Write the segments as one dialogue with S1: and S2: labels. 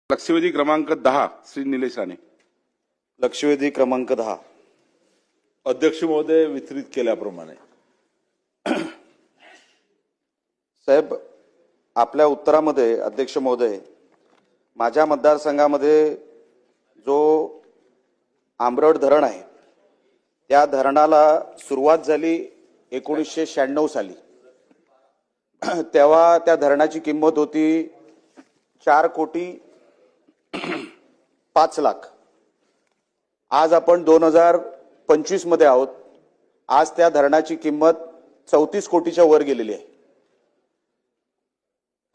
S1: लक्षवेधी क्रमांक 10 श्री निलेश राणे.
S2: लक्षवेधी क्रमांक 10.
S3: अध्यक्ष महोदय वितरित केल्याप्रमाणे
S2: साहेब, आपल्या उत्तरामध्ये अध्यक्ष महोदय, माझ्या मतदारसंघामध्ये जो आंबरड धरण आहे त्या धरणाला सुरुवात झाली 1996 साली. तेव्हा त्या धरणाची किंमत होती 4,05,00,000. आज आपण 2025 मध्ये आहोत. आज त्या धरणाची किंमत 34 कोटीच्या वर गेलेली आहे.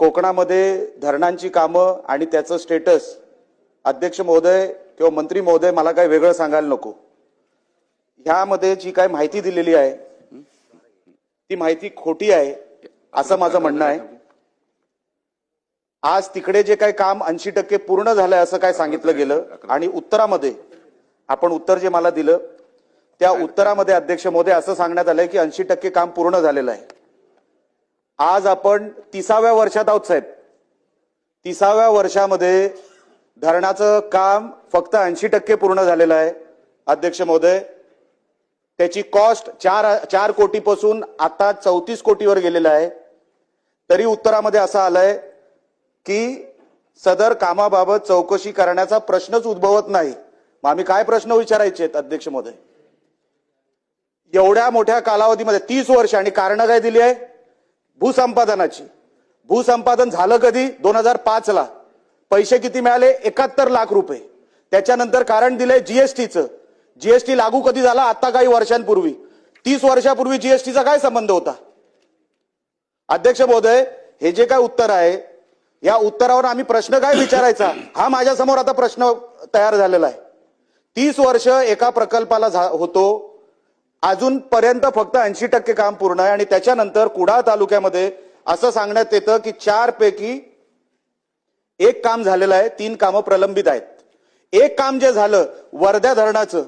S2: कोकणामध्ये धरणांची कामं आणि त्याचं स्टेटस अध्यक्ष महोदय किंवा मंत्री महोदय मला काही वेगळं सांगायला नको. ह्यामध्ये जी काही माहिती दिलेली आहे ती माहिती खोटी आहे असं माझं म्हणणं आहे. आज तिकडे जे काही काम 80% पूर्ण झालंय असं काय सांगितलं गेलं आणि उत्तरामध्ये आपण उत्तर जे मला दिलं त्या उत्तरामध्ये अध्यक्ष महोदय असं सांगण्यात आलंय की 80% काम पूर्ण झालेलं आहे. आज आपण 30व्या वर्षात आहोत साहेब. 30व्या वर्षामध्ये धरणाचं काम फक्त 80% पूर्ण झालेलं आहे अध्यक्ष महोदय. त्याची कॉस्ट 4 कोटीपासून आता 34 कोटीवर गेलेलं आहे. तरी उत्तरामध्ये असं आलंय की सदर कामाबाबत चौकशी करण्याचा प्रश्नच उद्भवत नाही. मग आम्ही काय प्रश्न विचारायचे आहेत अध्यक्ष महोदय? एवढ्या मोठ्या कालावधीमध्ये 30 वर्ष आणि कारण काय दिली आहे? भूसंपादनाची. भूसंपादन झालं कधी? 2005 ला. पैसे किती मिळाले? 71 लाख रुपये. त्याच्यानंतर कारण दिले जीएसटीचं. जीएसटी लागू कधी झाला? आता काही वर्षांपूर्वी. 30 वर्षापूर्वी जीएसटीचा काय संबंध होता? अध्यक्ष महोदय, हे जे काय उत्तर आहे या उत्तरावर आम्ही प्रश्न काय विचारायचा हा माझ्या समोर आता प्रश्न तयार झालेला आहे. 30 वर्ष एका प्रकल्पाला होतो, अजूनपर्यंत फक्त 80% काम पूर्ण आहे आणि त्याच्यानंतर कुडाळ तालुक्यामध्ये असं सांगण्यात येतं की 4 पैकी 1 काम झालेलं आहे, 3 कामं प्रलंबित आहेत. 1 काम जे झालं वर्धा धरणाचं,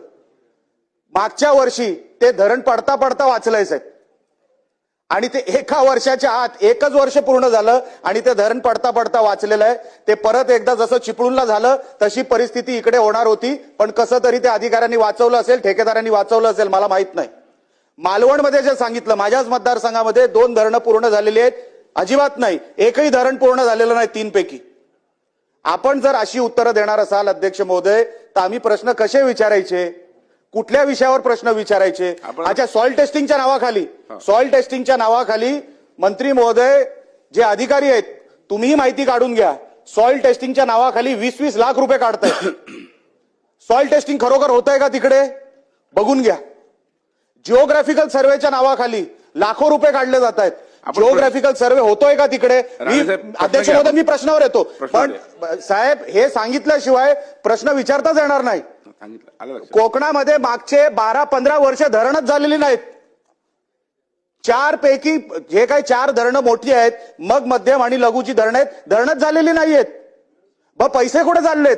S2: मागच्या वर्षी ते धरण पडता पडता वाचलंय साहेब. आणि ते एका वर्षाच्या आत 1च वर्ष पूर्ण झालं आणि ते धरण पडता पडता वाचलेलं आहे. ते परत एकदा जसं चिपळूणला झालं तशी परिस्थिती इकडे होणार होती, पण कसं तरी ते अधिकाऱ्यांनी वाचवलं असेल, ठेकेदारांनी वाचवलं असेल, मला माहित नाही. मालवणमध्ये जे सांगितलं, माझ्याच मतदारसंघामध्ये 2 धरणं पूर्ण झालेली आहेत, अजिबात नाही. एकही धरण पूर्ण झालेलं नाही 3 पैकी. आपण जर अशी उत्तरं देणार असाल अध्यक्ष महोदय तर आम्ही प्रश्न कसे विचारायचे? कुठल्या विषयावर प्रश्न विचारायचे? अच्छा, सॉइल टेस्टिंगच्या नावाखाली मंत्री महोदय जे अधिकारी आहेत तुम्हीही माहिती काढून घ्या. सॉइल टेस्टिंगच्या नावाखाली 20-20 लाख रुपये काढतायत. सॉइल टेस्टिंग खरोखर होतंय का तिकडे? बघून घ्या. जिओग्राफिकल सर्वेच्या नावाखाली लाखो रुपये काढले जात आहेत. जिओग्राफिकल सर्वे होतोय का तिकडे? अध्यक्ष महोदय, मी प्रश्नावर येतो, पण साहेब हे सांगितल्याशिवाय प्रश्न विचारताच येणार नाही. कोकणामध्ये मागचे 12-15 वर्ष धरणच झालेली नाहीत. 4 पैकी जे काही 4 धरणं मोठी आहेत, मग मध्यम आणि लघुची धरणं आहेत, धरणच झालेली नाहीयेत. पैसे कुठे चाललेत?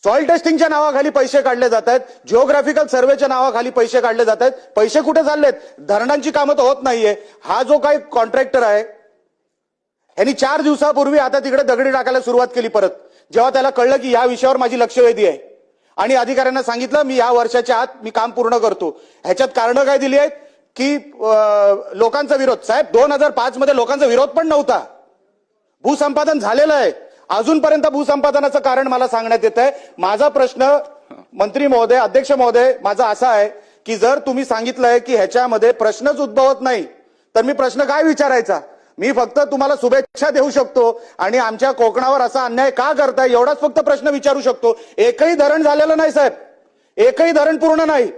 S2: सॉइल टेस्टिंगच्या नावाखाली पैसे काढले जात आहेत, जिओग्राफिकल सर्वेच्या नावाखाली पैसे काढले जात आहेत. पैसे कुठे चाललेत? धरणांची कामं तर होत नाहीये. हा जो काही कॉन्ट्रॅक्टर आहे यांनी 4 दिवसापूर्वी आता तिकडे दगडी टाकायला सुरुवात केली. परत जेव्हा त्याला कळलं की या विषयावर माझी लक्षवेधी आहे आणि अधिकाऱ्यांना सांगितलं मी या वर्षाच्या आत मी काम पूर्ण करतो. ह्याच्यात कारण काय दिली आहेत की लोकांचा विरोध. साहेब 2005 मध्ये लोकांचा विरोध पण नव्हता. भूसंपादन झालेलं आहे. अजूनपर्यंत भूसंपादनाचं कारण मला सांगण्यात येत आहे. माझा प्रश्न मंत्री महोदय, अध्यक्ष महोदय, माझा असा आहे की जर तुम्ही सांगितलंय की ह्याच्यामध्ये प्रश्नच उद्भवत नाही तर मी प्रश्न काय विचारायचा? मी फक्त तुम्हाला शुभेच्छा देऊ शकतो आणि आमच्या कोकणावर असा अन्याय का करताय एवढाच फक्त प्रश्न विचारू शकतो. एकही धरण झालेलं नाही साहेब, एकही धरण पूर्ण नाही.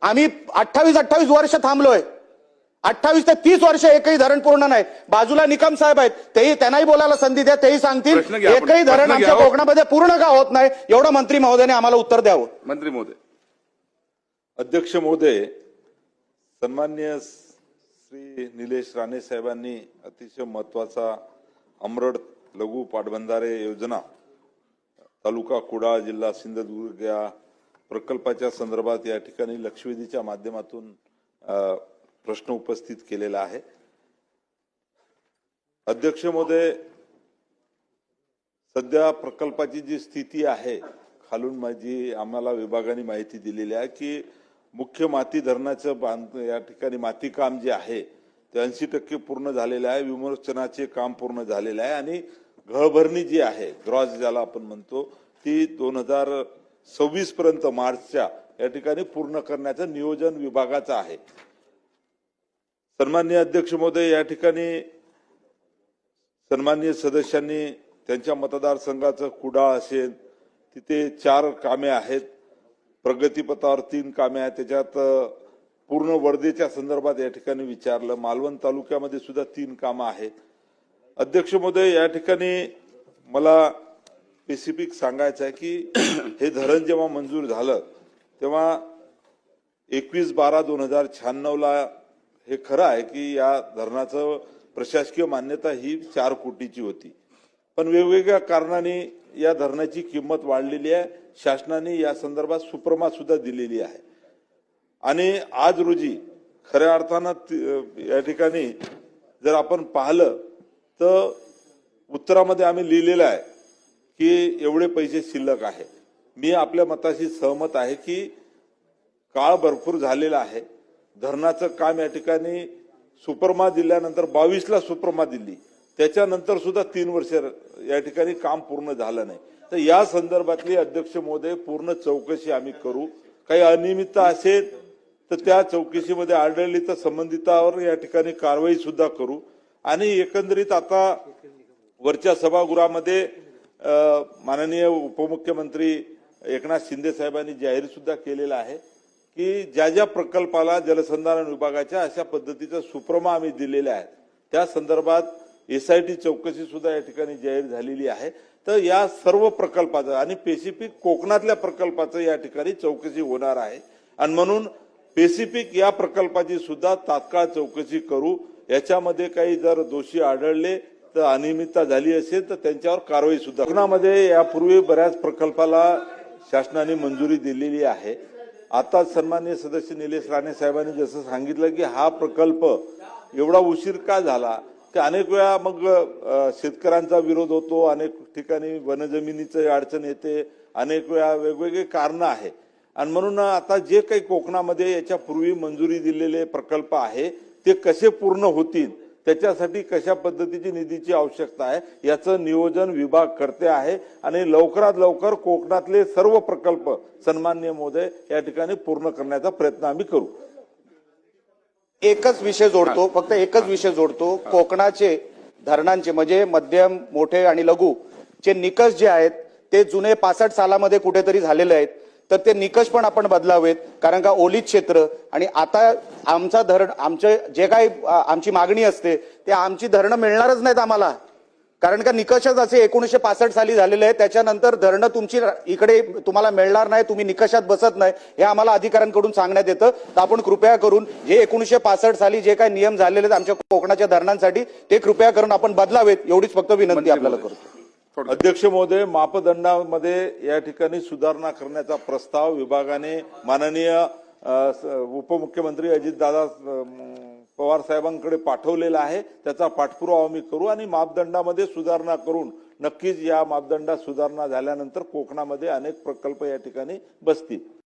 S2: आम्ही 28 वर्ष थांबलोय. 28 ते 30 वर्ष एकही धरण पूर्ण नाही. बाजूला निकम साहेब आहेत, तेही त्यांनाही बोलायला संधी द्या, तेही सांगतील एकही धरण आमच्या कोकणामध्ये पूर्ण का होत नाही एवढं मंत्री महोदयाने आम्हाला उत्तर द्यावं.
S1: मंत्री महोदय.
S3: अध्यक्ष महोदय, सन्माननीय श्री निलेश राणे साहेबांनी अतिशय महत्वाचा अमरड लघु पाटबंधारे योजना तालुका कुडाळ जिल्हा सिंधुदुर्ग या प्रकल्पाच्या संदर्भात या ठिकाणी लक्षवेधीच्या माध्यमातून प्रश्न उपस्थित केलेला आहे. अध्यक्ष महोदय, सध्या प्रकल्पाची जी स्थिती आहे, खालून माझी आम्हाला विभागाने माहिती दिलेली आहे की मुख्य माती धरणाचं या ठिकाणी माती काम जे आहे ते 80% पूर्ण झालेलं आहे. विमोचनाचे काम पूर्ण झालेलं आहे आणि गळभरणी जी आहे, ग्रॉस ज्याला आपण म्हणतो, ती 2026 पर्यंत मार्चच्या या ठिकाणी पूर्ण करण्याचं नियोजन विभागाचं आहे. सन्माननीय अध्यक्ष महोदय, या ठिकाणी सन्माननीय सदस्यांनी त्यांच्या मतदारसंघाचं कुडाळ असेल, तिथे 4 कामे आहेत, प्रगतीपथावर 3 कामे आहेत, त्याच्यात पूर्ण वर्धेच्या संदर्भात या ठिकाणी विचारलं. मालवण तालुक्यामध्ये सुद्धा 3 कामं आहेत. अध्यक्ष महोदय, या ठिकाणी मला स्पेसिफिक सांगायचं आहे की हे धरण जेव्हा मंजूर झालं तेव्हा 21/12/2096 हे खरं आहे की या धरणाचं प्रशासकीय मान्यता ही 4 कोटीची होती, पण वेगवेगळ्या कारणाने या धरणाची किंमत वाढलेली आहे. शासनाने या संदर्भात सुप्रमा सुद्धा दिलेली आहे आणि आज रोजी खऱ्या अर्थानं या ठिकाणी जर आपण पाहिलं तर उत्तरामध्ये आम्ही लिहिलेलं आहे की एवढे पैसे शिल्लक आहे. मी आपल्या मताशी सहमत आहे की काळ भरपूर झालेला आहे. धरणाचं काम या ठिकाणी सुप्रमा दिल्यानंतर 22ला सुप्रमा दिली, त्याच्यानंतर सुद्धा 3 वर्ष या ठिकाणी काम पूर्ण झालं नाही. तर या संदर्भातली अध्यक्ष महोदय पूर्ण चौकशी आम्ही करू. काही अनियमितता असेल तर त्या चौकशीमध्ये आढळली तर संबंधितावर या ठिकाणी कारवाई सुद्धा करू. आणि एकंदरीत आता वरच्या सभागृहामध्ये माननीय उपमुख्यमंत्री एकनाथ शिंदे साहेबांनी जाहीर सुद्धा केलेला आहे की ज्या ज्या प्रकल्पाला जलसंधारण विभागाच्या अशा पद्धतीचं सुप्रमा आम्ही दिलेल्या आहेत त्या संदर्भात SIT चौकशी सुद्धा या ठिकाणी जाहीर झालेली आहे. तर या सर्व प्रकल्पाचं आणि स्पेसिफिक कोकणातल्या प्रकल्पाचं या ठिकाणी चौकशी होणार आहे आणि म्हणून स्पेसिफिक या प्रकल्पाची सुद्धा तात्काळ चौकशी करू. याच्यामध्ये काही जर दोषी आढळले तर अनियमितता झाली असेल तर त्यांच्यावर कारवाई सुद्धा. कोकणामध्ये यापूर्वी बऱ्याच प्रकल्पाला शासनाने मंजुरी दिलेली आहे. आता सन्माननीय सदस्य निलेश राणे साहेबांनी जसं सांगितलं की हा प्रकल्प एवढा उशीर का झाला, की अनेक वेळा मग शेतकऱ्यांचा विरोध होतो, अनेक ठिकाणी वनजमिनीची अडचण येते, अनेक वेळा वेगवेगळे कारण आहे आणि म्हणून आता जे काही कोकणामध्ये याच्या पूर्वी मंजुरी दिलेले प्रकल्प आहे ते कसे पूर्ण होतील, त्याच्यासाठी कशा पद्धतीची निधीची आवश्यकता आहे याचं नियोजन विभाग करते आहे आणि लवकरात लवकर कोकणातले सर्व प्रकल्प सन्माननीय महोदय या ठिकाणी पूर्ण करण्याचा प्रयत्न आम्ही करू.
S2: एकच विषय जोडतो, फक्त एकच विषय जोडतो. कोकणाचे धरणांचे म्हणजे मध्यम, मोठे आणि लघु चे निकष जे आहेत ते जुने 65 सालामध्ये कुठेतरी झालेले आहेत, तर ते निकष पण आपण बदलावेत. कारण का ओलीत क्षेत्र आणि आता आमचा धरण, आमचे जे काही आमची मागणी असते ते आमची धरणं मिळणारच नाहीत आम्हाला. कारण का निकषच असे 1965 साली झालेले आहेत. त्याच्यानंतर धरणं तुमची इकडे तुम्हाला मिळणार नाही, तुम्ही निकषात बसत नाही, हे आम्हाला अधिकाऱ्यांकडून सांगण्यात येतं. तर आपण कृपया करून जे 1965 साली जे काही नियम झालेले आहेत आमच्या कोकणाच्या धरणांसाठी ते कृपया करून आपण बदलावेत, एवढीच फक्त विनंती आपल्याला करतो.
S3: अध्यक्ष महोदय, मापदंडामध्ये या ठिकाणी सुधारणा करण्याचा प्रस्ताव विभागाने माननीय उपमुख्यमंत्री अजितदादा पवार साहेबांकडे पाठवलेला आहे. त्याचा पाठपुरावा आम्ही करू आणि मापदंडामध्ये सुधारणा करून नक्कीच या मापदंडात सुधारणा झाल्यानंतर कोकणामध्ये अनेक प्रकल्प या ठिकाणी बसतील.